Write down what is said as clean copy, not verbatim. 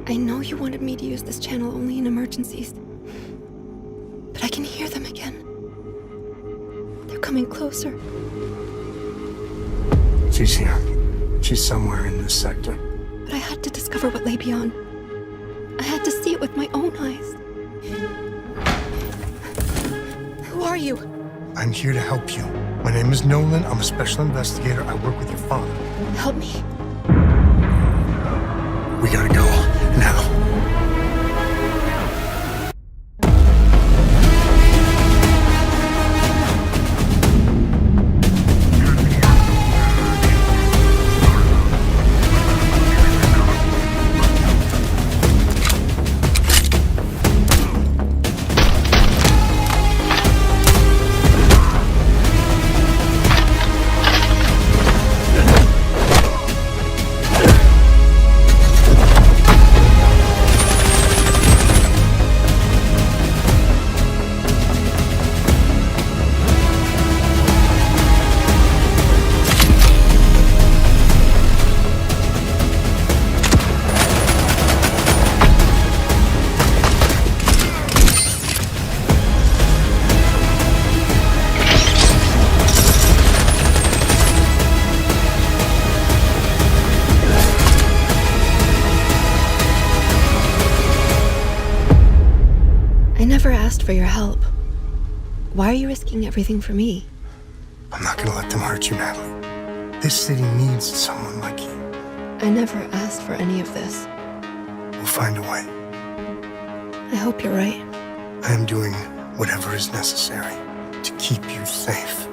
I know you wanted me to use this channel only in emergencies, but I can hear them again. They're coming closer. She's here. She's somewhere in this sector. But I had to discover what lay beyond. I had to see it with my own eyes. Who are you? I'm here to help you. My name is Nolan. I'm a special investigator. I work with your father. Help me. We gotta go. Now. I never asked for your help. Why are you risking everything for me? I'm not gonna let them hurt you, Natalie. This city needs someone like you. I never asked for any of this. We'll find a way. I hope you're right. I am doing whatever is necessary to keep you safe.